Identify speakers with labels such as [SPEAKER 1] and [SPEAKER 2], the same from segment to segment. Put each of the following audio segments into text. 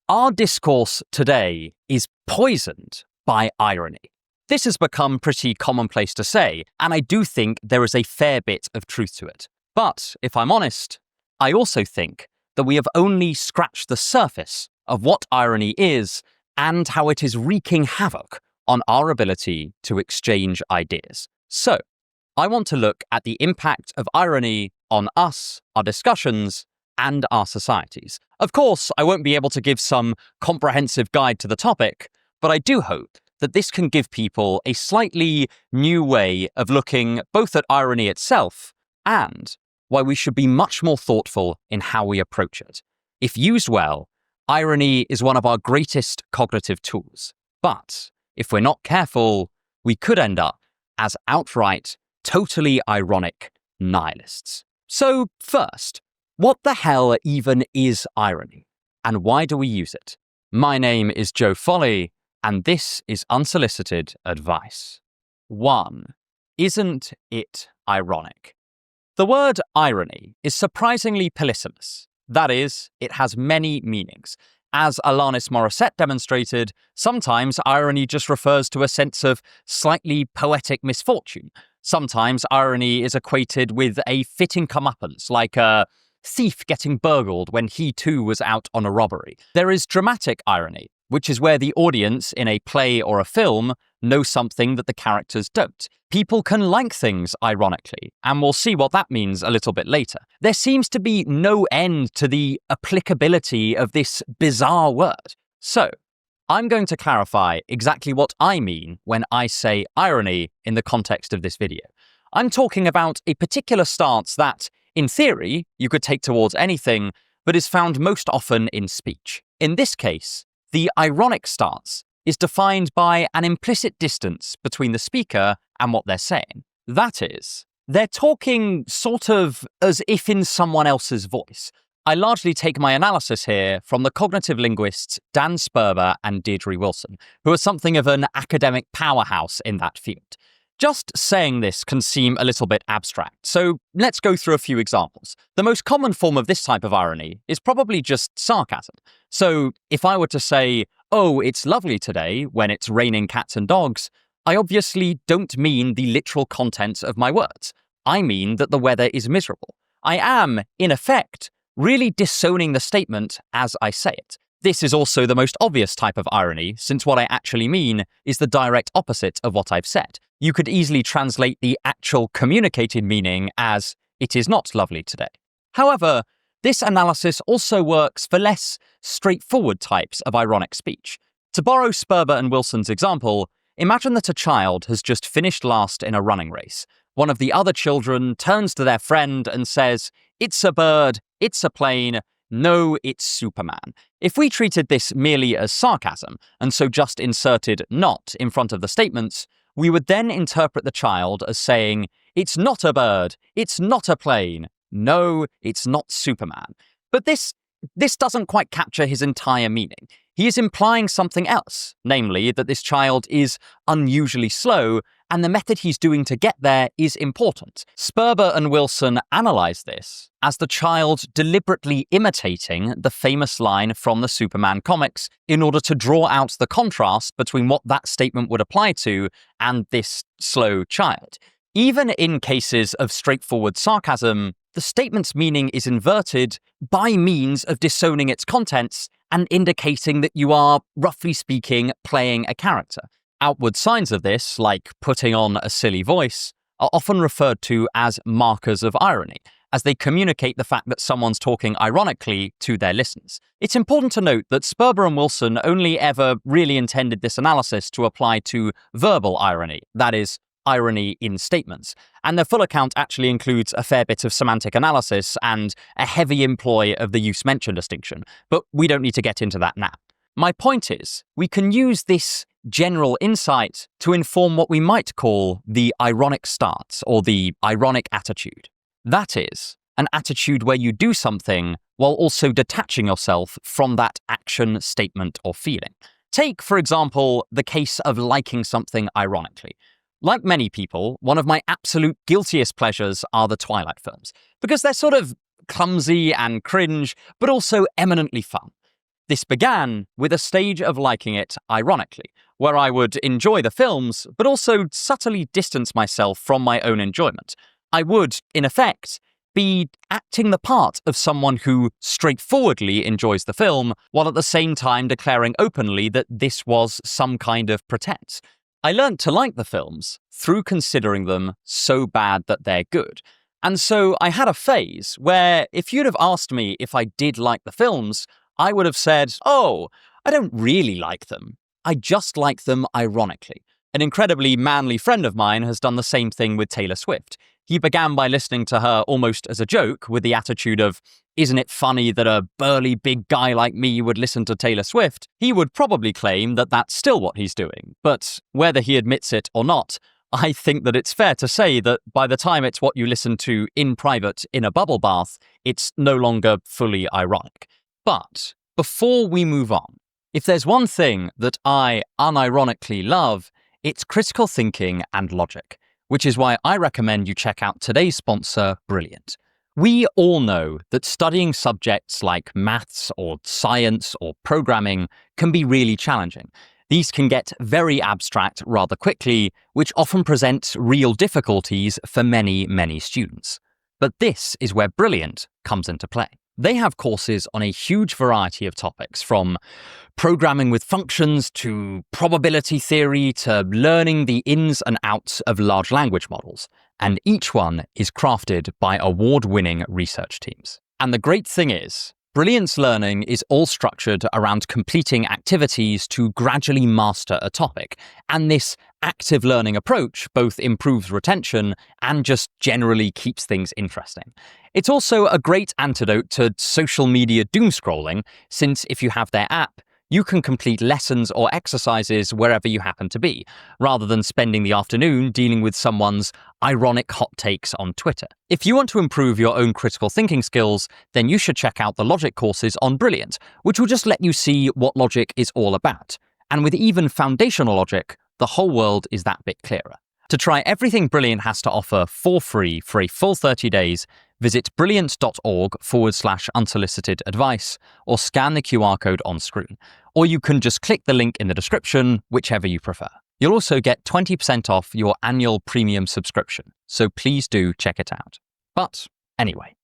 [SPEAKER 1] Our discourse today is poisoned by irony. This has become pretty commonplace to say, and I do think there is a fair bit of truth to it. But, if I'm honest, I also think that we have only scratched the surface of what irony is and how it is wreaking havoc on our ability to exchange ideas. So, I want to look at the impact of irony on us, our discussions, and our societies. Of course, I won't be able to give some comprehensive guide to the topic, but I do hope that this can give people a slightly new way of looking both at irony itself and why we should be much more thoughtful in how we approach it. If used well, irony is one of our greatest cognitive tools. But if we're not careful, we could end up as outright, totally ironic nihilists. So first, what the hell even is irony, and why do we use it? My name is Joe Foley, and this is Unsolicited Advice. 1. Isn't it ironic? The word irony is surprisingly polysemous. That is, it has many meanings. As Alanis Morissette demonstrated, sometimes irony just refers to a sense of slightly poetic misfortune. Sometimes irony is equated with a fitting comeuppance, like a thief getting burgled when he too was out on a robbery. There is dramatic irony, which is where the audience in a play or a film know something that the characters don't. People can like things ironically, and we'll see what that means a little bit later. There seems to be no end to the applicability of this bizarre word. So, I'm going to clarify exactly what I mean when I say irony in the context of this video. I'm talking about a particular stance that, in theory, you could take towards anything, but is found most often in speech. In this case, the ironic stance is defined by an implicit distance between the speaker and what they're saying. That is, they're talking sort of as if in someone else's voice. I largely take my analysis here from the cognitive linguists Dan Sperber and Deirdre Wilson, who are something of an academic powerhouse in that field. Just saying this can seem a little bit abstract, so let's go through a few examples. The most common form of this type of irony is probably just sarcasm. So if I were to say, "Oh, it's lovely today," when it's raining cats and dogs, I obviously don't mean the literal content of my words. I mean that the weather is miserable. I am, in effect, really disowning the statement as I say it. This is also the most obvious type of irony, since what I actually mean is the direct opposite of what I've said. You could easily translate the actual communicated meaning as, "It is not lovely today." However, this analysis also works for less straightforward types of ironic speech. To borrow Sperber and Wilson's example, imagine that a child has just finished last in a running race. One of the other children turns to their friend and says, "It's a bird, it's a plane, no, it's Superman." If we treated this merely as sarcasm, and so just inserted "not" in front of the statements, we would then interpret the child as saying, "It's not a bird, it's not a plane, no, it's not Superman." But this doesn't quite capture his entire meaning. He is implying something else, namely that this child is unusually slow, and the method he's doing to get there is important. Sperber and Wilson analyze this as the child deliberately imitating the famous line from the Superman comics in order to draw out the contrast between what that statement would apply to and this slow child. Even in cases of straightforward sarcasm, the statement's meaning is inverted by means of disowning its contents and indicating that you are, roughly speaking, playing a character. Outward signs of this, like putting on a silly voice, are often referred to as markers of irony, as they communicate the fact that someone's talking ironically to their listeners. It's important to note that Sperber and Wilson only ever really intended this analysis to apply to verbal irony, that is, irony in statements, and their full account actually includes a fair bit of semantic analysis and a heavy employ of the use-mention distinction, but we don't need to get into that now. My point is, we can use this general insight to inform what we might call the ironic stance or the ironic attitude. That is, an attitude where you do something while also detaching yourself from that action, statement, or feeling. Take, for example, the case of liking something ironically. Like many people, one of my absolute guiltiest pleasures are the Twilight films, because they're sort of clumsy and cringe, but also eminently fun. This began with a stage of liking it ironically, where I would enjoy the films, but also subtly distance myself from my own enjoyment. I would, in effect, be acting the part of someone who straightforwardly enjoys the film, while at the same time declaring openly that this was some kind of pretense. I learned to like the films through considering them so bad that they're good. And so I had a phase where if you'd have asked me if I did like the films, I would have said, oh, I don't really like them. I just like them ironically. An incredibly manly friend of mine has done the same thing with Taylor Swift. He began by listening to her almost as a joke, with the attitude of, isn't it funny that a burly big guy like me would listen to Taylor Swift? He would probably claim that that's still what he's doing. But whether he admits it or not, I think that it's fair to say that by the time it's what you listen to in private in a bubble bath, it's no longer fully ironic. But before we move on, if there's one thing that I unironically love, it's critical thinking and logic, which is why I recommend you check out today's sponsor, Brilliant. We all know that studying subjects like maths or science or programming can be really challenging. These can get very abstract rather quickly, which often presents real difficulties for many, many students. But this is where Brilliant comes into play. They have courses on a huge variety of topics, from programming with functions to probability theory to learning the ins and outs of large language models. And each one is crafted by award-winning research teams. And the great thing is, Brilliant's learning is all structured around completing activities to gradually master a topic, and this active learning approach both improves retention and just generally keeps things interesting. It's also a great antidote to social media doom scrolling, since if you have their app, you can complete lessons or exercises wherever you happen to be, rather than spending the afternoon dealing with someone's ironic hot takes on Twitter. If you want to improve your own critical thinking skills, then you should check out the logic courses on Brilliant, which will just let you see what logic is all about. And with even foundational logic, the whole world is that bit clearer. To try everything Brilliant has to offer for free for a full 30 days, visit brilliant.org/unsolicited advice or scan the QR code on screen. Or you can just click the link in the description, whichever you prefer. You'll also get 20% off your annual premium subscription, so please do check it out. But anyway,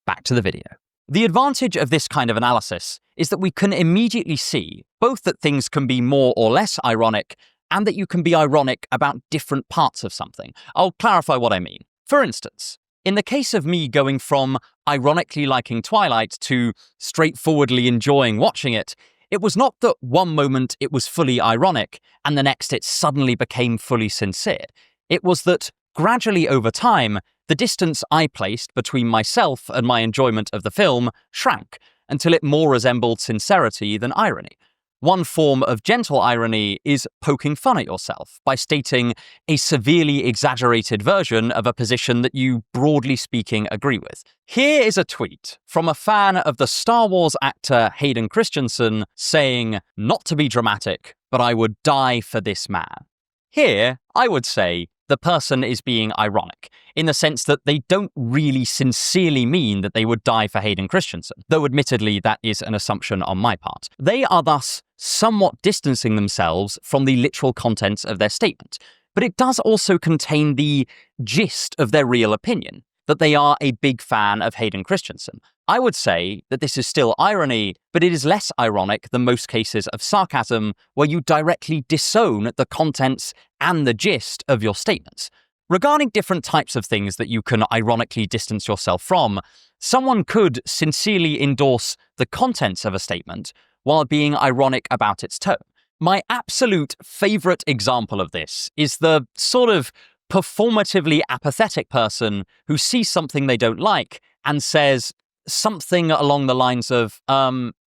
[SPEAKER 1] back to the video. The advantage of this kind of analysis is that we can immediately see both that things can be more or less ironic and that you can be ironic about different parts of something. I'll clarify what I mean. For instance, in the case of me going from ironically liking Twilight to straightforwardly enjoying watching it, it was not that one moment it was fully ironic and the next it suddenly became fully sincere. It was that gradually over time, the distance I placed between myself and my enjoyment of the film shrank until it more resembled sincerity than irony. One form of gentle irony is poking fun at yourself by stating a severely exaggerated version of a position that you, broadly speaking, agree with. Here is a tweet from a fan of the Star Wars actor Hayden Christensen saying, "Not to be dramatic, but I would die for this man." Here, I would say, the person is being ironic, in the sense that they don't really sincerely mean that they would die for Hayden Christensen, though admittedly that is an assumption on my part. They are thus somewhat distancing themselves from the literal contents of their statement, but it does also contain the gist of their real opinion, that they are a big fan of Hayden Christensen. I would say that this is still irony, but it is less ironic than most cases of sarcasm where you directly disown the contents and the gist of your statements. Regarding different types of things that you can ironically distance yourself from, someone could sincerely endorse the contents of a statement while being ironic about its tone. My absolute favorite example of this is the sort of performatively apathetic person who sees something they don't like and says something along the lines of,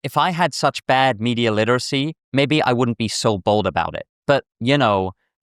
[SPEAKER 1] if I had such bad media literacy, maybe I wouldn't be so bold about it. But,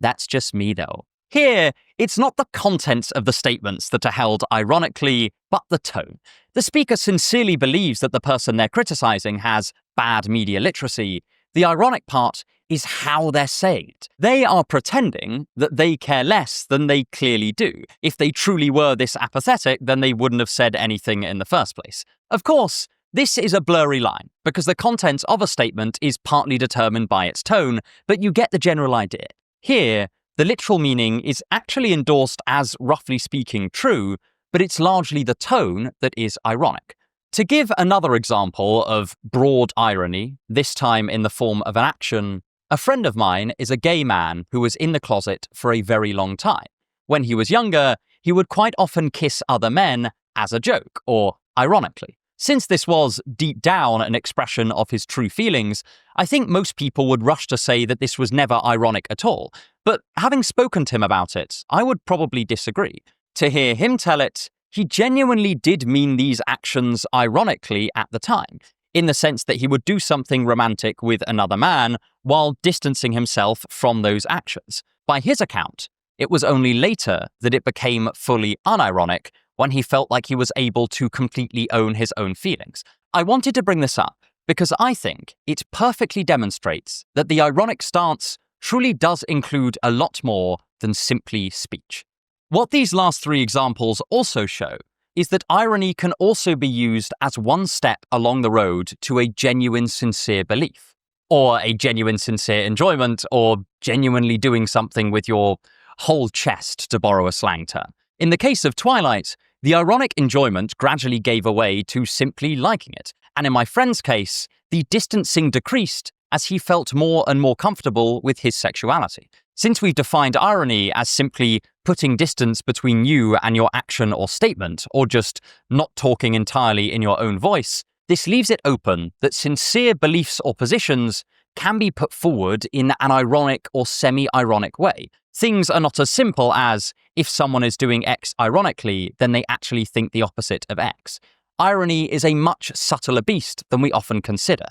[SPEAKER 1] that's just me though. Here, it's not the contents of the statements that are held ironically, but the tone. The speaker sincerely believes that the person they're criticizing has bad media literacy. The ironic part is how they're saying it. They are pretending that they care less than they clearly do. If they truly were this apathetic, then they wouldn't have said anything in the first place. Of course, This is a blurry line, because the content of a statement is partly determined by its tone, but you get the general idea. Here, the literal meaning is actually endorsed as, roughly speaking, true, but it's largely the tone that is ironic. To give another example of broad irony, this time in the form of an action, a friend of mine is a gay man who was in the closet for a very long time. When he was younger, he would quite often kiss other men as a joke, or ironically. Since this was, deep down, an expression of his true feelings, I think most people would rush to say that this was never ironic at all. But having spoken to him about it, I would probably disagree. To hear him tell it, he genuinely did mean these actions ironically at the time, in the sense that he would do something romantic with another man while distancing himself from those actions. By his account, it was only later that it became fully unironic, when he felt like he was able to completely own his own feelings. I wanted to bring this up because I think it perfectly demonstrates that the ironic stance truly does include a lot more than simply speech. What these last three examples also show is that irony can also be used as one step along the road to a genuine sincere belief, or a genuine sincere enjoyment, or genuinely doing something with your whole chest, to borrow a slang term. In the case of Twilight, the ironic enjoyment gradually gave way to simply liking it, and in my friend's case, the distancing decreased as he felt more and more comfortable with his sexuality. Since we've defined irony as simply putting distance between you and your action or statement, or just not talking entirely in your own voice, this leaves it open that sincere beliefs or positions can be put forward in an ironic or semi-ironic way. Things are not as simple as, if someone is doing X ironically, then they actually think the opposite of X. Irony is a much subtler beast than we often consider,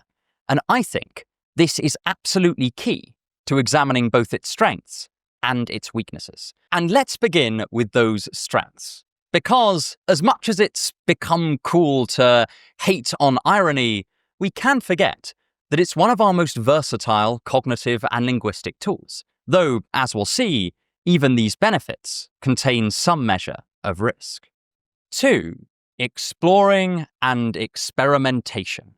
[SPEAKER 1] and I think this is absolutely key to examining both its strengths and its weaknesses. And let's begin with those strengths. Because as much as it's become cool to hate on irony, we can forget that it's one of our most versatile cognitive and linguistic tools. Though, as we'll see, even these benefits contain some measure of risk. 2. Exploring and experimentation.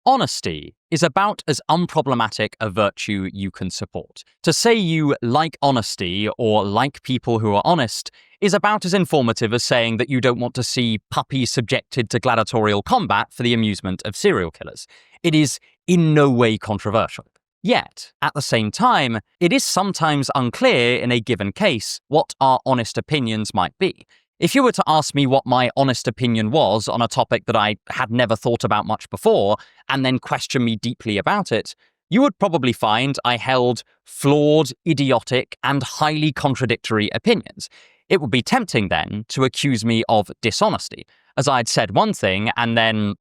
[SPEAKER 1] Honesty is about as unproblematic a virtue you can support. To say you like honesty or like people who are honest is about as informative as saying that you don't want to see puppies subjected to gladiatorial combat for the amusement of serial killers. It is in no way controversial. Yet, at the same time, it is sometimes unclear in a given case what our honest opinions might be. If you were to ask me what my honest opinion was on a topic that I had never thought about much before, and then question me deeply about it, you would probably find I held flawed, idiotic, and highly contradictory opinions. It would be tempting then to accuse me of dishonesty, as I'd said one thing and then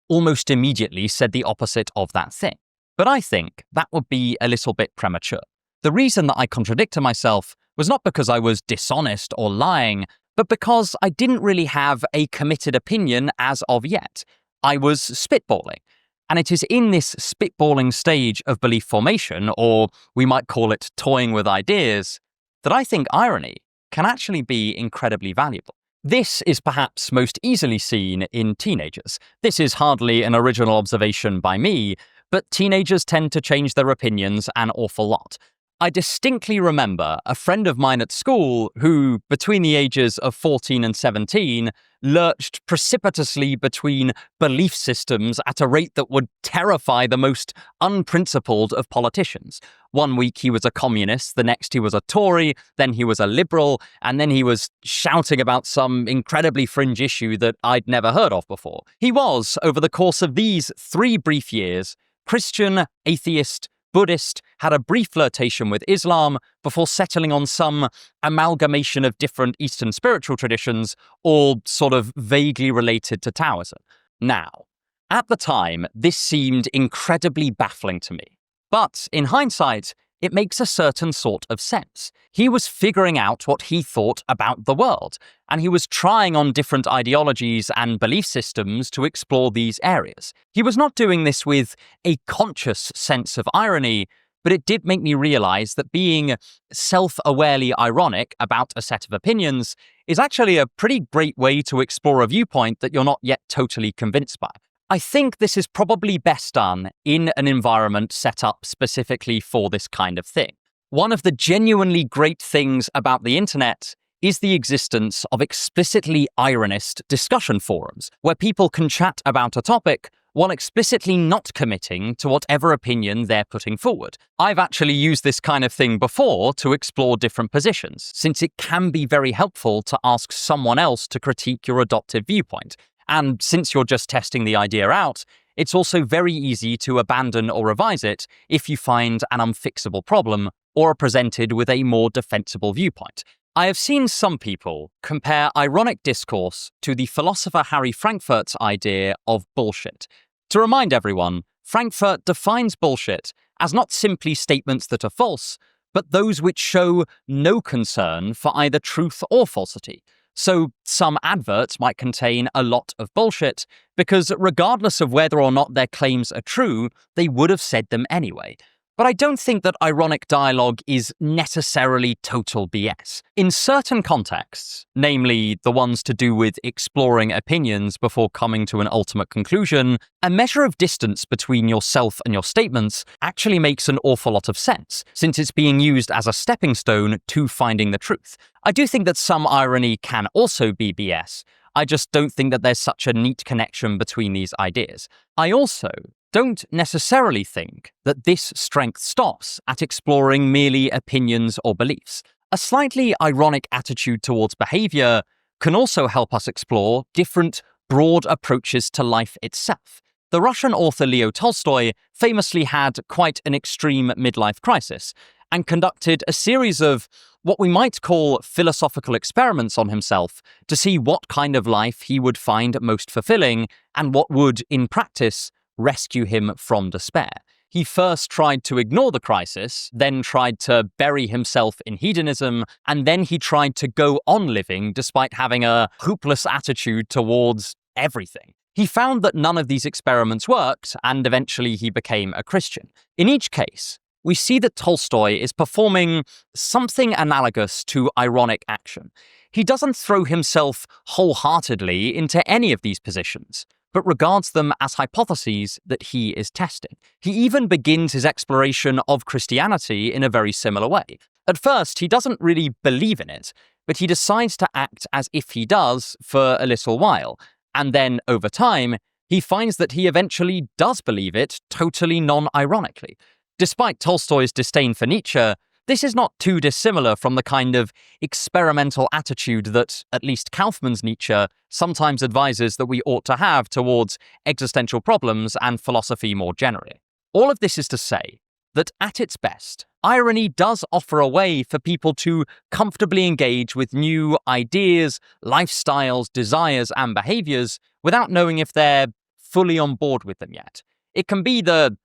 [SPEAKER 1] almost immediately said the opposite of that thing. But I think that would be a little bit premature. The reason that I contradicted myself was not because I was dishonest or lying, but because I didn't really have a committed opinion as of yet. I was spitballing. And it is in this spitballing stage of belief formation, or we might call it toying with ideas, that I think irony can actually be incredibly valuable. This is perhaps most easily seen in teenagers. This is hardly an original observation by me, but teenagers tend to change their opinions an awful lot. I distinctly remember a friend of mine at school who, between the ages of 14 and 17, lurched precipitously between belief systems at a rate that would terrify the most unprincipled of politicians. One week he was a communist, the next he was a Tory, then he was a liberal, and then he was shouting about some incredibly fringe issue that I'd never heard of before. He was, over the course of these 3 brief years, Christian, atheist, Buddhist, had a brief flirtation with Islam before settling on some amalgamation of different Eastern spiritual traditions, all sort of vaguely related to Taoism. Now, at the time, this seemed incredibly baffling to me. But in hindsight, it makes a certain sort of sense. He was figuring out what he thought about the world, and he was trying on different ideologies and belief systems to explore these areas. He was not doing this with a conscious sense of irony, but it did make me realize that being self-awarely ironic about a set of opinions is actually a pretty great way to explore a viewpoint that you're not yet totally convinced by. I think this is probably best done in an environment set up specifically for this kind of thing. One of the genuinely great things about the internet is the existence of explicitly ironist discussion forums, where people can chat about a topic while explicitly not committing to whatever opinion they're putting forward. I've actually used this kind of thing before to explore different positions, since it can be very helpful to ask someone else to critique your adopted viewpoint. And since you're just testing the idea out, it's also very easy to abandon or revise it if you find an unfixable problem or are presented with a more defensible viewpoint. I have seen some people compare ironic discourse to the philosopher Harry Frankfurt's idea of bullshit. To remind everyone, Frankfurt defines bullshit as not simply statements that are false, but those which show no concern for either truth or falsity. So some adverts might contain a lot of bullshit because regardless of whether or not their claims are true, they would have said them anyway. But I don't think that ironic dialogue is necessarily total BS. In certain contexts, namely the ones to do with exploring opinions before coming to an ultimate conclusion, a measure of distance between yourself and your statements actually makes an awful lot of sense, since it's being used as a stepping stone to finding the truth. I do think that some irony can also be BS. I just don't think that there's such a neat connection between these ideas. I also don't necessarily think that this strength stops at exploring merely opinions or beliefs. A slightly ironic attitude towards behavior can also help us explore different, broad approaches to life itself. The Russian author Leo Tolstoy famously had quite an extreme midlife crisis and conducted a series of what we might call philosophical experiments on himself to see what kind of life he would find most fulfilling and what would, in practice, rescue him from despair. He first tried to ignore the crisis, then tried to bury himself in hedonism, and then he tried to go on living despite having a hopeless attitude towards everything. He found that none of these experiments worked, and eventually he became a Christian. In each case, we see that Tolstoy is performing something analogous to ironic action. He doesn't throw himself wholeheartedly into any of these positions, but regards them as hypotheses that he is testing. He even begins his exploration of Christianity in a very similar way. At first, he doesn't really believe in it, but he decides to act as if he does for a little while. And then, over time, he finds that he eventually does believe it totally non-ironically. Despite Tolstoy's disdain for Nietzsche, this is not too dissimilar from the kind of experimental attitude that, at least Kaufmann's Nietzsche, sometimes advises that we ought to have towards existential problems and philosophy more generally. All of this is to say that, at its best, irony does offer a way for people to comfortably engage with new ideas, lifestyles, desires, and behaviors without knowing if they're fully on board with them yet. It can be the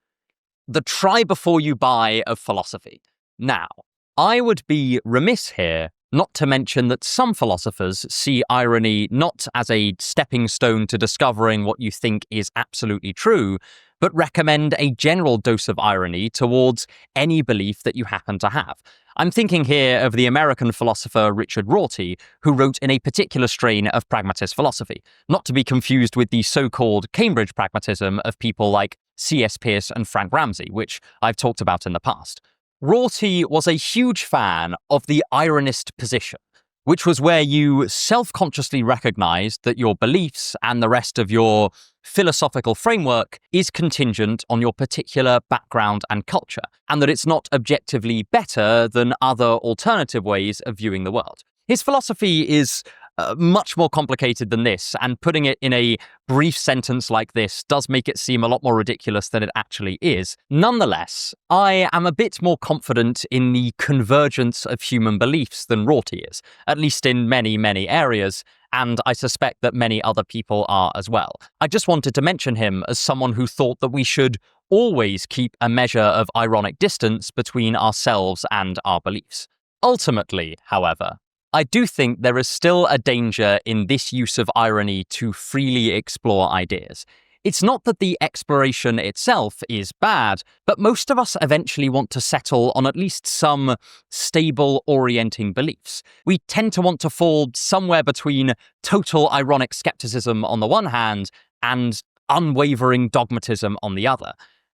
[SPEAKER 1] try before you buy of philosophy. Now, I would be remiss here not to mention that some philosophers see irony not as a stepping stone to discovering what you think is absolutely true, but recommend a general dose of irony towards any belief that you happen to have. I'm thinking here of the American philosopher Richard Rorty, who wrote in a particular strain of pragmatist philosophy, not to be confused with the so-called Cambridge pragmatism of people like C.S. Peirce and Frank Ramsey, which I've talked about in the past. Rorty was a huge fan of the ironist position, which was where you self-consciously recognized that your beliefs and the rest of your philosophical framework is contingent on your particular background and culture, and that it's not objectively better than other alternative ways of viewing the world. His philosophy is much more complicated than this, and putting it in a brief sentence like this does make it seem a lot more ridiculous than it actually is. Nonetheless, I am a bit more confident in the convergence of human beliefs than Rorty is, at least in many, many areas, and I suspect that many other people are as well. I just wanted to mention him as someone who thought that we should always keep a measure of ironic distance between ourselves and our beliefs. Ultimately, however, I do think there is still a danger in this use of irony to freely explore ideas. It's not that the exploration itself is bad, but most of us eventually want to settle on at least some stable orienting beliefs. We tend to want to fall somewhere between total ironic skepticism on the one hand and unwavering dogmatism on the other.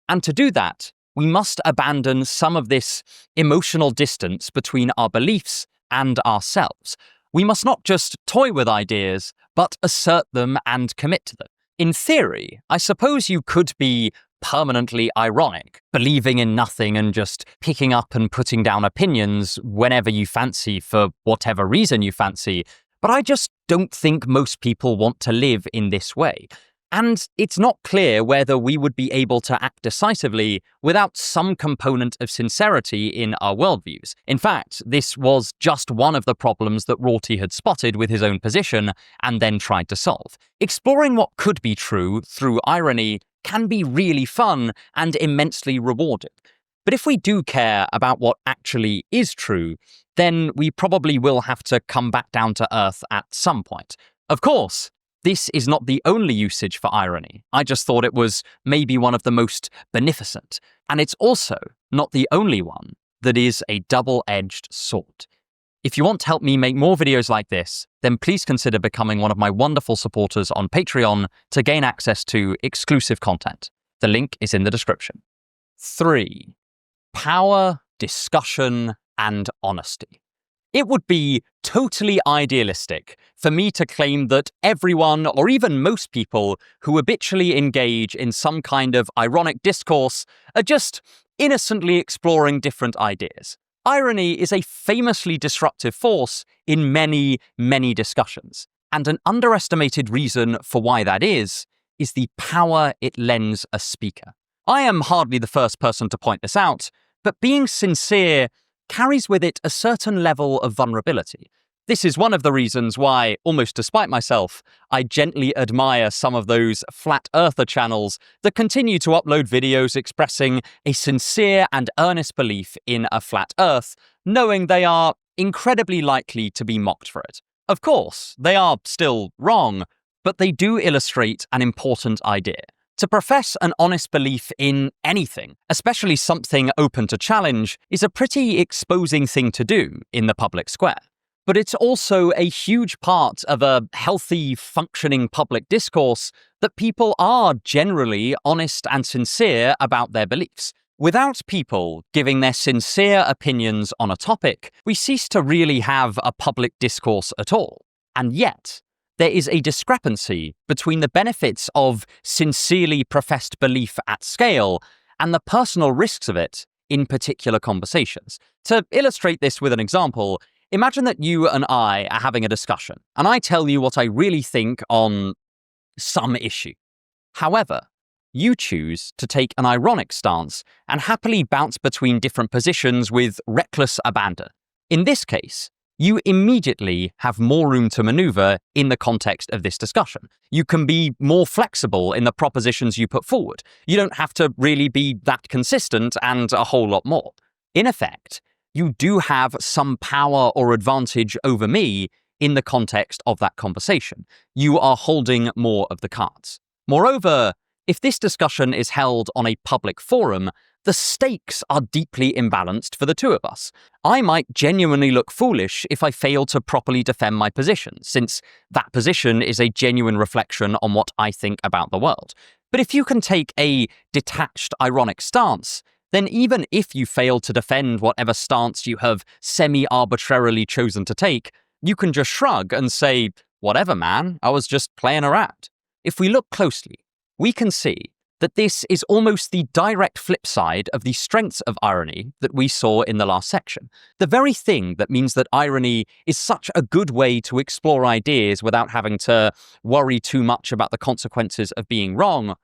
[SPEAKER 1] And to do that, we must abandon some of this emotional distance between our beliefs and ourselves. We must not just toy with ideas, but assert them and commit to them. In theory, I suppose you could be permanently ironic, believing in nothing and just picking up and putting down opinions whenever you fancy for whatever reason you fancy, but I just don't think most people want to live in this way. And it's not clear whether we would be able to act decisively without some component of sincerity in our worldviews. In fact, this was just one of the problems that Rorty had spotted with his own position and then tried to solve. Exploring what could be true through irony can be really fun and immensely rewarding. But if we do care about what actually is true, then we probably will have to come back down to earth at some point. Of course, this is not the only usage for irony. I just thought it was maybe one of the most beneficent. And it's also not the only one that is a double-edged sword. If you want to help me make more videos like this, then please consider becoming one of my wonderful supporters on Patreon to gain access to exclusive content. The link is in the description. 3. Power, discussion, and honesty. It would be totally idealistic for me to claim that everyone, or even most people, who habitually engage in some kind of ironic discourse are just innocently exploring different ideas. Irony is a famously disruptive force in many, many discussions, and an underestimated reason for why that is the power it lends a speaker. I am hardly the first person to point this out, but being sincere carries with it a certain level of vulnerability. This is one of the reasons why, almost despite myself, I gently admire some of those flat earther channels that continue to upload videos expressing a sincere and earnest belief in a flat earth, knowing they are incredibly likely to be mocked for it. Of course, they are still wrong, but they do illustrate an important idea. To profess an honest belief in anything, especially something open to challenge, is a pretty exposing thing to do in the public square. But it's also a huge part of a healthy, functioning public discourse that people are generally honest and sincere about their beliefs. Without people giving their sincere opinions on a topic, we cease to really have a public discourse at all. And yet, there is a discrepancy between the benefits of sincerely professed belief at scale and the personal risks of it in particular conversations. To illustrate this with an example, imagine that you and I are having a discussion, and I tell you what I really think on some issue. However, you choose to take an ironic stance and happily bounce between different positions with reckless abandon. In this case, you immediately have more room to maneuver in the context of this discussion. You can be more flexible in the propositions you put forward. You don't have to really be that consistent and a whole lot more. In effect, you do have some power or advantage over me in the context of that conversation. You are holding more of the cards. Moreover, if this discussion is held on a public forum, the stakes are deeply imbalanced for the two of us. I might genuinely look foolish if I fail to properly defend my position, since that position is a genuine reflection on what I think about the world. But if you can take a detached, ironic stance, then even if you fail to defend whatever stance you have semi-arbitrarily chosen to take, you can just shrug and say, "Whatever, man, I was just playing around." If we look closely, we can see that this is almost the direct flip side of the strengths of irony that we saw in the last section. The very thing that means that irony is such a good way to explore ideas without having to worry too much about the consequences of being wrong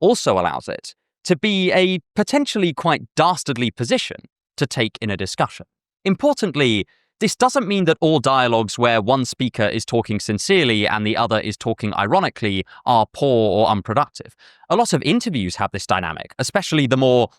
[SPEAKER 1] also allows it to be a potentially quite dastardly position to take in a discussion. Importantly, this doesn't mean that all dialogues where one speaker is talking sincerely and the other is talking ironically are poor or unproductive. A lot of interviews have this dynamic, especially the more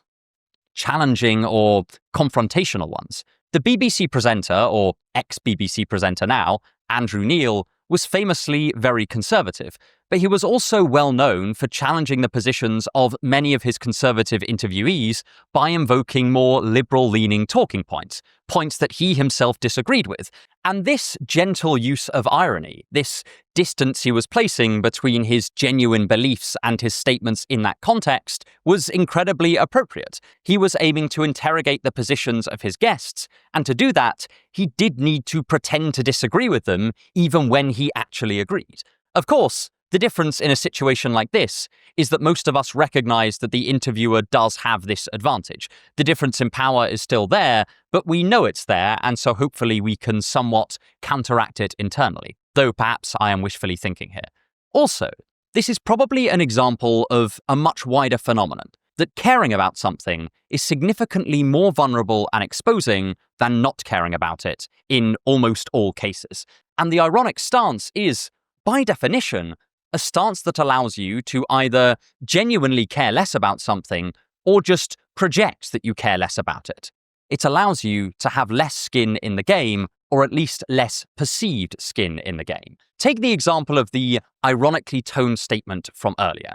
[SPEAKER 1] challenging or confrontational ones. The BBC presenter, or ex-BBC presenter now, Andrew Neil, was famously very conservative, but he was also well known for challenging the positions of many of his conservative interviewees by invoking more liberal-leaning talking points, points that he himself disagreed with. And this gentle use of irony, this distance he was placing between his genuine beliefs and his statements in that context, was incredibly appropriate. He was aiming to interrogate the positions of his guests, and to do that, he did need to pretend to disagree with them, even when he actually agreed. Of course, the difference in a situation like this is that most of us recognize that the interviewer does have this advantage. The difference in power is still there, but we know it's there, and so hopefully we can somewhat counteract it internally, though perhaps I am wishfully thinking here. Also, this is probably an example of a much wider phenomenon, that caring about something is significantly more vulnerable and exposing than not caring about it in almost all cases. And the ironic stance is, by definition, a stance that allows you to either genuinely care less about something or just project that you care less about it. It allows you to have less skin in the game, or at least less perceived skin in the game. Take the example of the ironically toned statement from earlier.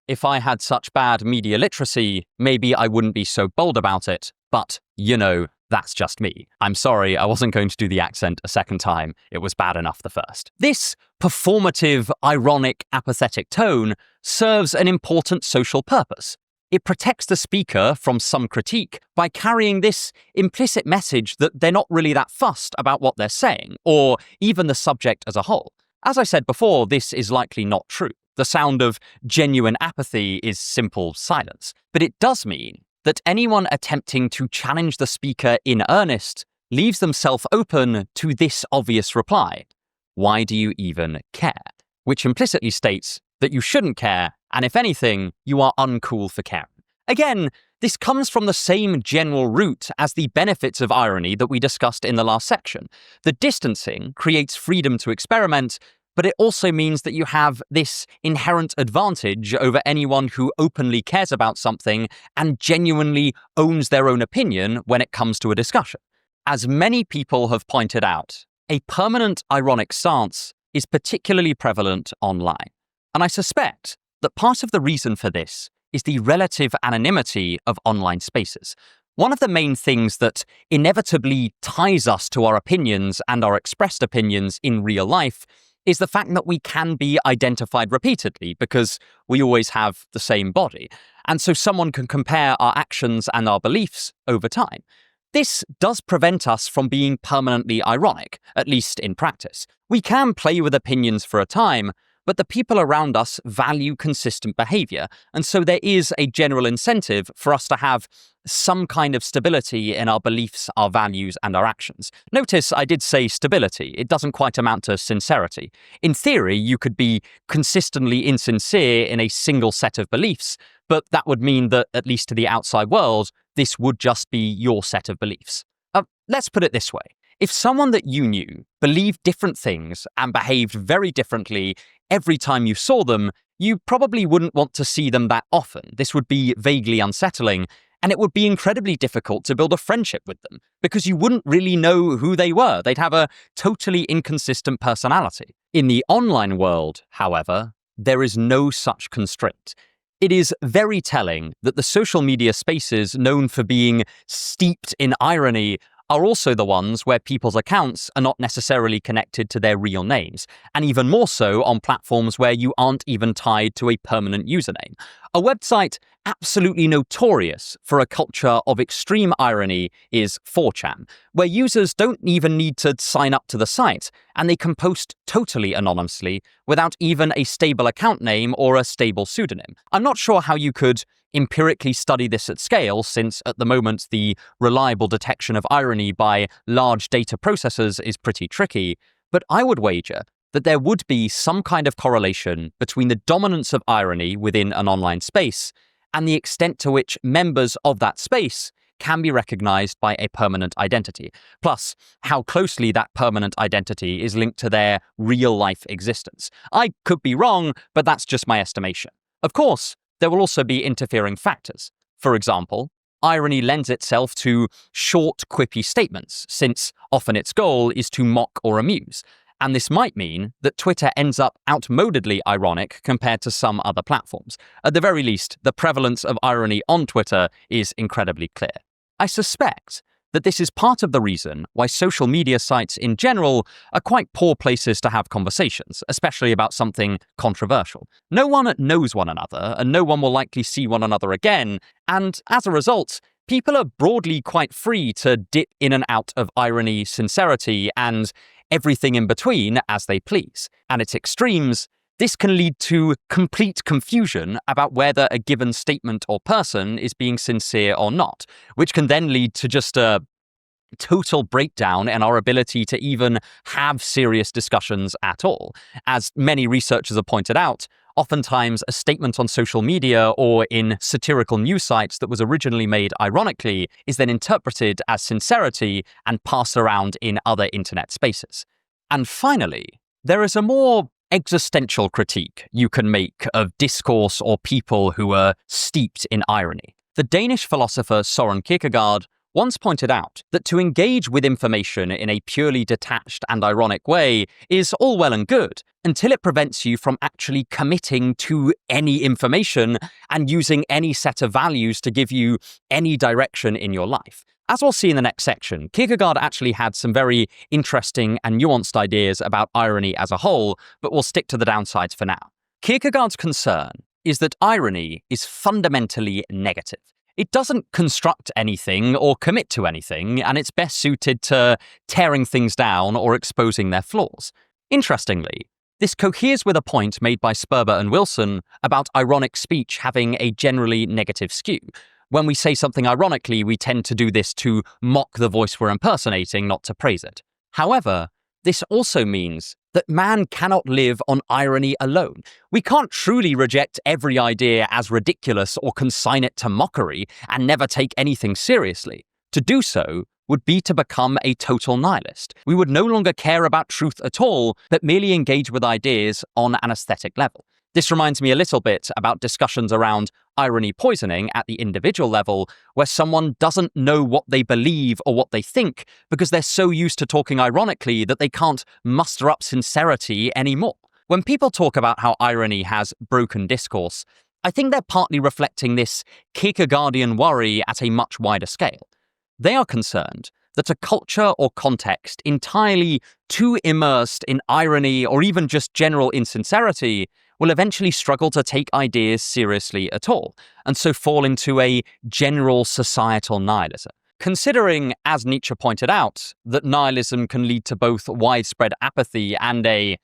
[SPEAKER 1] If I had such bad media literacy, maybe I wouldn't be so bold about it, but, that's just me. I'm sorry, I wasn't going to do the accent a second time. It was bad enough the first. This performative, ironic, apathetic tone serves an important social purpose. It protects the speaker from some critique by carrying this implicit message that they're not really that fussed about what they're saying, or even the subject as a whole. As I said before, this is likely not true. The sound of genuine apathy is simple silence. But it does mean that anyone attempting to challenge the speaker in earnest leaves themselves open to this obvious reply: why do you even care? Which implicitly states that you shouldn't care, and if anything, you are uncool for caring. Again, this comes from the same general root as the benefits of irony that we discussed in the last section. The distancing creates freedom to experiment, but it also means that you have this inherent advantage over anyone who openly cares about something and genuinely owns their own opinion when it comes to a discussion. As many people have pointed out, a permanent ironic stance is particularly prevalent online. And I suspect that part of the reason for this is the relative anonymity of online spaces. One of the main things that inevitably ties us to our opinions and our expressed opinions in real life is the fact that we can be identified repeatedly because we always have the same body. And so someone can compare our actions and our beliefs over time. This does prevent us from being permanently ironic, at least in practice. We can play with opinions for a time, but the people around us value consistent behavior, and so there is a general incentive for us to have some kind of stability in our beliefs, our values, and our actions. Notice I did say stability. It doesn't quite amount to sincerity. In theory, you could be consistently insincere in a single set of beliefs, but that would mean that, at least to the outside world, this would just be your set of beliefs. Let's put it this way. If someone that you knew believed different things and behaved very differently every time you saw them, you probably wouldn't want to see them that often. This would be vaguely unsettling, and it would be incredibly difficult to build a friendship with them because you wouldn't really know who they were. They'd have a totally inconsistent personality. In the online world, however, there is no such constraint. It is very telling that the social media spaces known for being steeped in irony are also the ones where people's accounts are not necessarily connected to their real names, and even more so on platforms where you aren't even tied to a permanent username. A website absolutely notorious for a culture of extreme irony is 4chan, where users don't even need to sign up to the site, and they can post totally anonymously without even a stable account name or a stable pseudonym. I'm not sure how you could empirically study this at scale, since at the moment the reliable detection of irony by large data processors is pretty tricky, but I would wager that there would be some kind of correlation between the dominance of irony within an online space and the extent to which members of that space can be recognized by a permanent identity, plus how closely that permanent identity is linked to their real-life existence. I could be wrong, but that's just my estimation. Of course, there will also be interfering factors. For example, irony lends itself to short, quippy statements, since often its goal is to mock or amuse. and this might mean that Twitter ends up outmodedly ironic compared to some other platforms. At the very least, the prevalence of irony on Twitter is incredibly clear. I suspect that this is part of the reason why social media sites in general are quite poor places to have conversations, especially about something controversial. No one knows one another, and no one will likely see one another again, and as a result, people are broadly quite free to dip in and out of irony, sincerity, and everything in between as they please. And at extremes, this can lead to complete confusion about whether a given statement or person is being sincere or not, which can then lead to just a total breakdown in our ability to even have serious discussions at all. As many researchers have pointed out, oftentimes a statement on social media or in satirical news sites that was originally made ironically is then interpreted as sincerity and passed around in other internet spaces. And finally, there is a more existential critique you can make of discourse or people who are steeped in irony. The Danish philosopher Søren Kierkegaard once pointed out that to engage with information in a purely detached and ironic way is all well and good until it prevents you from actually committing to any information and using any set of values to give you any direction in your life. As we'll see in the next section, Kierkegaard actually had some very interesting and nuanced ideas about irony as a whole, but we'll stick to the downsides for now. Kierkegaard's concern is that irony is fundamentally negative. It doesn't construct anything or commit to anything, and it's best suited to tearing things down or exposing their flaws. Interestingly, this coheres with a point made by Sperber and Wilson about ironic speech having a generally negative skew. When we say something ironically, we tend to do this to mock the voice we're impersonating, not to praise it. However, this also means that man cannot live on irony alone. We can't truly reject every idea as ridiculous or consign it to mockery and never take anything seriously. To do so would be to become a total nihilist. We would no longer care about truth at all, but merely engage with ideas on an aesthetic level. This reminds me a little bit about discussions around irony poisoning at the individual level, where someone doesn't know what they believe or what they think because they're so used to talking ironically that they can't muster up sincerity anymore. When people talk about how irony has broken discourse, I think they're partly reflecting this Kierkegaardian worry at a much wider scale. They are concerned that a culture or context entirely too immersed in irony or even just general insincerity will eventually struggle to take ideas seriously at all, and so fall into a general societal nihilism. Considering, as Nietzsche pointed out, that nihilism can lead to both widespread apathy and a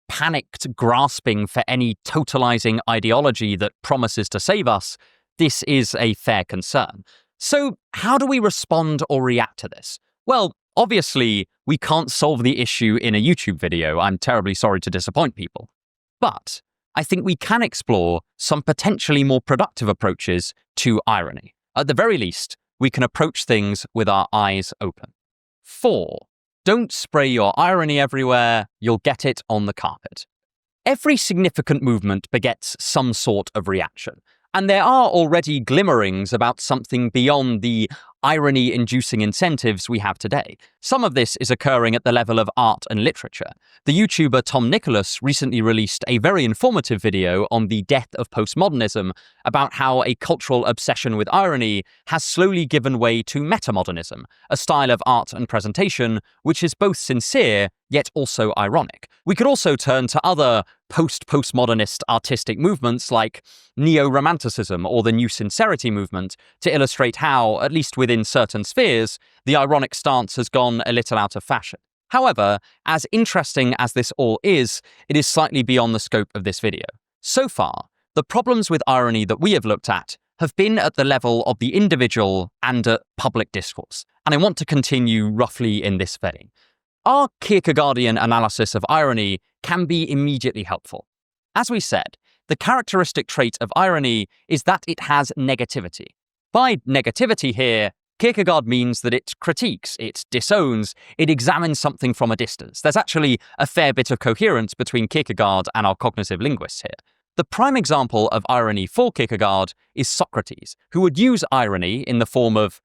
[SPEAKER 1] panicked grasping for any totalizing ideology that promises to save us, this is a fair concern. So, how do we respond or react to this? Well, obviously, we can't solve the issue in a YouTube video. I'm terribly sorry to disappoint people. But I think we can explore some potentially more productive approaches to irony. At the very least, we can approach things with our eyes open. 4. Don't spray your irony everywhere, you'll get it on the carpet. Every significant movement begets some sort of reaction, and there are already glimmerings about something beyond the irony-inducing incentives we have today. Some of this is occurring at the level of art and literature. The YouTuber Tom Nicholas recently released a very informative video on the death of postmodernism about how a cultural obsession with irony has slowly given way to metamodernism, a style of art and presentation which is both sincere yet also ironic. We could also turn to other postmodernist artistic movements like neo-romanticism or the New Sincerity movement to illustrate how, at least within certain spheres, the ironic stance has gone a little out of fashion. However, as interesting as this all is, it is slightly beyond the scope of this video. So far, the problems with irony that we have looked at have been at the level of the individual and at public discourse, and I want to continue roughly in this vein. Our Kierkegaardian analysis of irony can be immediately helpful. As we said, the characteristic trait of irony is that it has negativity. By negativity here, Kierkegaard means that it critiques, it disowns, it examines something from a distance. There's actually a fair bit of coherence between Kierkegaard and our cognitive linguists here. The prime example of irony for Kierkegaard is Socrates, who would use irony in the form of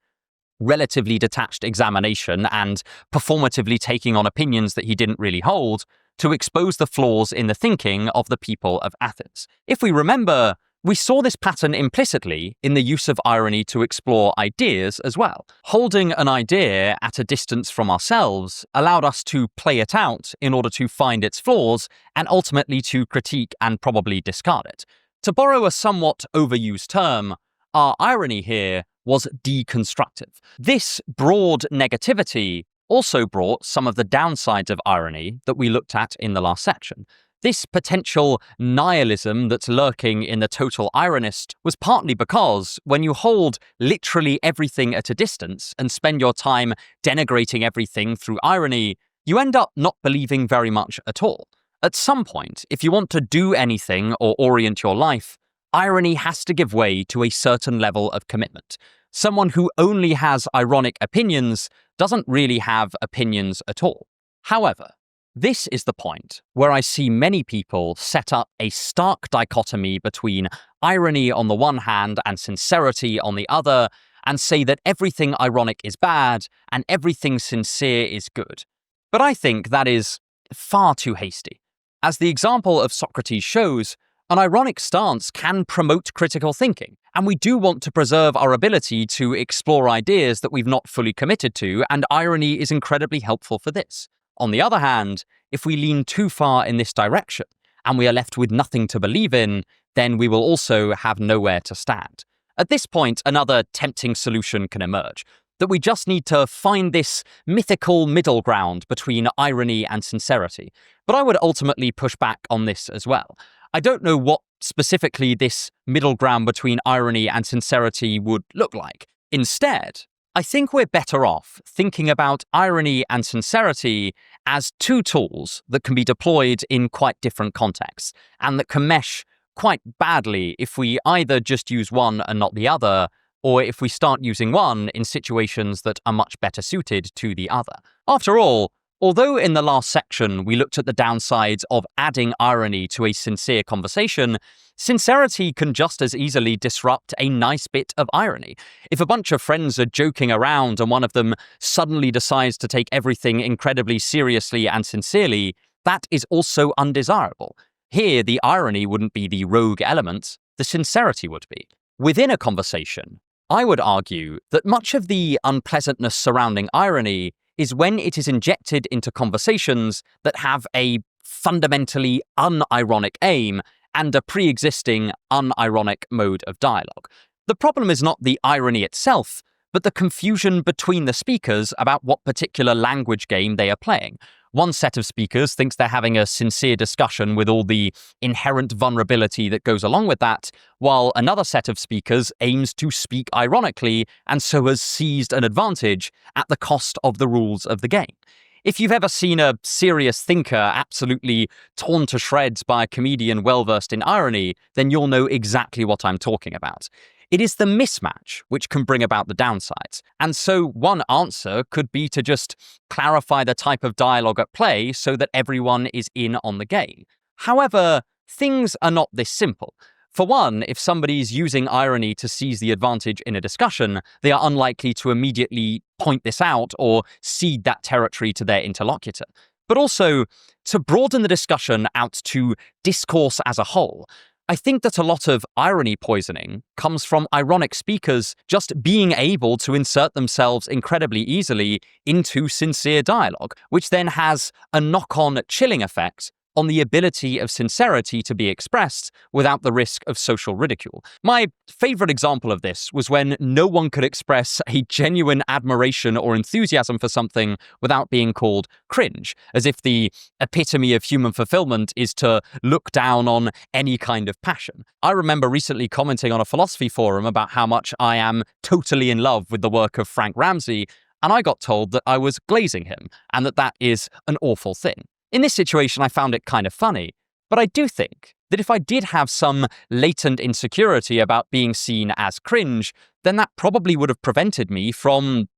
[SPEAKER 1] relatively detached examination and performatively taking on opinions that he didn't really hold, to expose the flaws in the thinking of the people of Athens. If we remember, we saw this pattern implicitly in the use of irony to explore ideas as well. Holding an idea at a distance from ourselves allowed us to play it out in order to find its flaws and ultimately to critique and probably discard it. To borrow a somewhat overused term, our irony here was deconstructive. This broad negativity also brought some of the downsides of irony that we looked at in the last section. This potential nihilism that's lurking in the total ironist was partly because when you hold literally everything at a distance and spend your time denigrating everything through irony, you end up not believing very much at all. At some point, if you want to do anything or orient your life, irony has to give way to a certain level of commitment. Someone who only has ironic opinions doesn't really have opinions at all. However, this is the point where I see many people set up a stark dichotomy between irony on the one hand and sincerity on the other, and say that everything ironic is bad and everything sincere is good. But I think that is far too hasty. As the example of Socrates shows, an ironic stance can promote critical thinking, and we do want to preserve our ability to explore ideas that we've not fully committed to, and irony is incredibly helpful for this. On the other hand, if we lean too far in this direction and we are left with nothing to believe in, then we will also have nowhere to stand. At this point, another tempting solution can emerge, that we just need to find this mythical middle ground between irony and sincerity. But I would ultimately push back on this as well. I don't know what specifically this middle ground between irony and sincerity would look like. Instead, I think we're better off thinking about irony and sincerity as two tools that can be deployed in quite different contexts, and that can mesh quite badly if we either just use one and not the other, or if we start using one in situations that are much better suited to the other. After all, although in the last section we looked at the downsides of adding irony to a sincere conversation, sincerity can just as easily disrupt a nice bit of irony. If a bunch of friends are joking around and one of them suddenly decides to take everything incredibly seriously and sincerely, that is also undesirable. Here, the irony wouldn't be the rogue element, the sincerity would be. Within a conversation, I would argue that much of the unpleasantness surrounding irony is when it is injected into conversations that have a fundamentally unironic aim and a pre-existing unironic mode of dialogue. The problem is not the irony itself, but the confusion between the speakers about what particular language game they are playing. One set of speakers thinks they're having a sincere discussion with all the inherent vulnerability that goes along with that, while another set of speakers aims to speak ironically and so has seized an advantage at the cost of the rules of the game. If you've ever seen a serious thinker absolutely torn to shreds by a comedian well-versed in irony, then you'll know exactly what I'm talking about. It is the mismatch which can bring about the downsides. And so one answer could be to just clarify the type of dialogue at play so that everyone is in on the game. However, things are not this simple. For one, if somebody's using irony to seize the advantage in a discussion, they are unlikely to immediately point this out or cede that territory to their interlocutor. But also, to broaden the discussion out to discourse as a whole, I think that a lot of irony poisoning comes from ironic speakers just being able to insert themselves incredibly easily into sincere dialogue, which then has a knock-on chilling effect on the ability of sincerity to be expressed without the risk of social ridicule. My favorite example of this was when no one could express a genuine admiration or enthusiasm for something without being called cringe, as if the epitome of human fulfillment is to look down on any kind of passion. I remember recently commenting on a philosophy forum about how much I am totally in love with the work of Frank Ramsey, and I got told that I was glazing him, and that is an awful thing. In this situation, I found it kind of funny, but I do think that if I did have some latent insecurity about being seen as cringe, then that probably would have prevented me from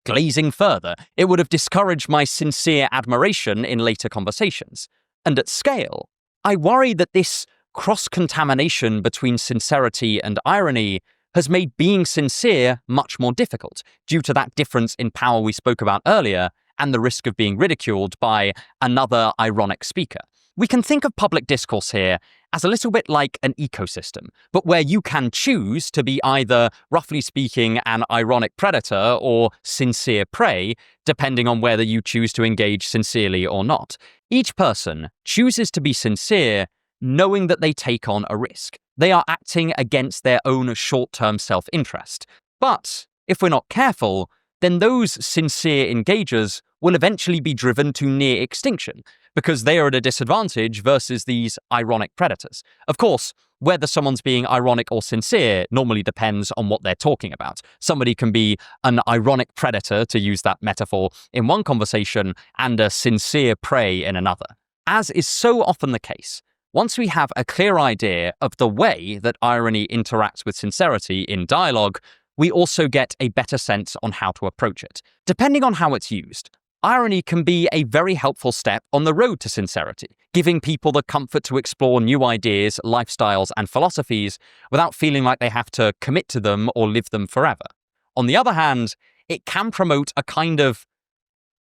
[SPEAKER 1] glazing further. It would have discouraged my sincere admiration in later conversations. And at scale, I worry that this cross-contamination between sincerity and irony has made being sincere much more difficult due to that difference in power we spoke about earlier, and the risk of being ridiculed by another ironic speaker. We can think of public discourse here as a little bit like an ecosystem, but where you can choose to be either, roughly speaking, an ironic predator or sincere prey, depending on whether you choose to engage sincerely or not. Each person chooses to be sincere, knowing that they take on a risk. They are acting against their own short-term self-interest. But if we're not careful, then those sincere engagers will eventually be driven to near extinction because they are at a disadvantage versus these ironic predators. Of course, whether someone's being ironic or sincere normally depends on what they're talking about. Somebody can be an ironic predator, to use that metaphor, in one conversation and a sincere prey in another. As is so often the case, once we have a clear idea of the way that irony interacts with sincerity in dialogue, we also get a better sense on how to approach it. Depending on how it's used, irony can be a very helpful step on the road to sincerity, giving people the comfort to explore new ideas, lifestyles, and philosophies without feeling like they have to commit to them or live them forever. On the other hand, it can promote a kind of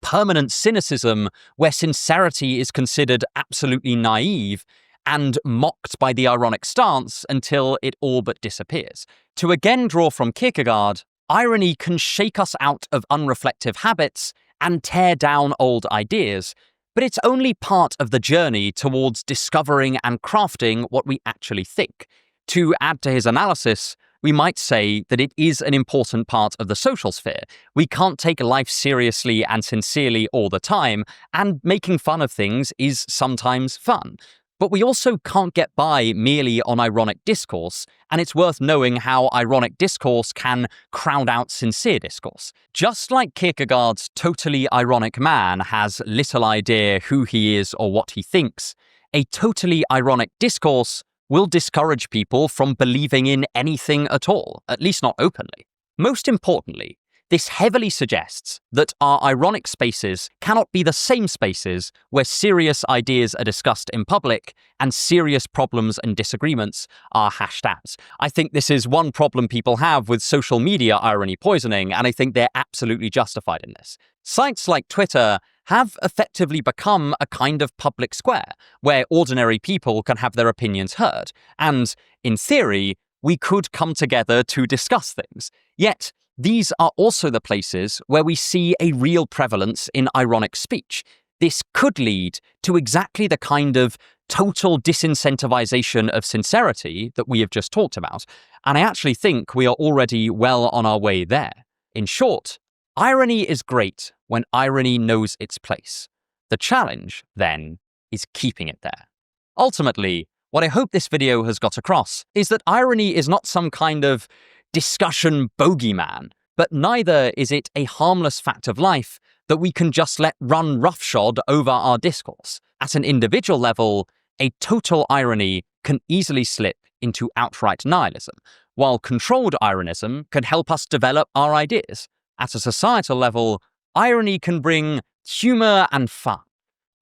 [SPEAKER 1] permanent cynicism where sincerity is considered absolutely naive and mocked by the ironic stance until it all but disappears. To again draw from Kierkegaard, irony can shake us out of unreflective habits and tear down old ideas, but it's only part of the journey towards discovering and crafting what we actually think. To add to his analysis, we might say that it is an important part of the social sphere. We can't take life seriously and sincerely all the time, and making fun of things is sometimes fun. But we also can't get by merely on ironic discourse, and it's worth knowing how ironic discourse can crowd out sincere discourse. Just like Kierkegaard's totally ironic man has little idea who he is or what he thinks, a totally ironic discourse will discourage people from believing in anything at all, at least not openly. Most importantly, this heavily suggests that our ironic spaces cannot be the same spaces where serious ideas are discussed in public and serious problems and disagreements are hashed out. I think this is one problem people have with social media irony poisoning, and I think they're absolutely justified in this. Sites like Twitter have effectively become a kind of public square where ordinary people can have their opinions heard, and, in theory, we could come together to discuss things. Yet, these are also the places where we see a real prevalence in ironic speech. This could lead to exactly the kind of total disincentivization of sincerity that we have just talked about, and I actually think we are already well on our way there. In short, irony is great when irony knows its place. The challenge, then, is keeping it there. Ultimately, what I hope this video has got across is that irony is not some kind of discussion bogeyman, but neither is it a harmless fact of life that we can just let run roughshod over our discourse. At an individual level, a total irony can easily slip into outright nihilism, while controlled ironism can help us develop our ideas. At a societal level, irony can bring humor and fun,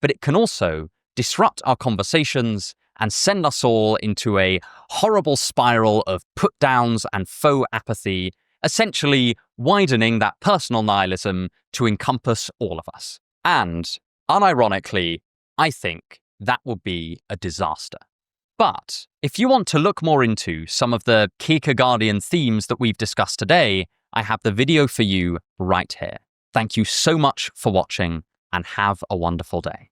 [SPEAKER 1] but it can also disrupt our conversations and send us all into a horrible spiral of put-downs and faux apathy, essentially widening that personal nihilism to encompass all of us. And, unironically, I think that would be a disaster. But if you want to look more into some of the Kierkegaardian themes that we've discussed today, I have the video for you right here. Thank you so much for watching, and have a wonderful day.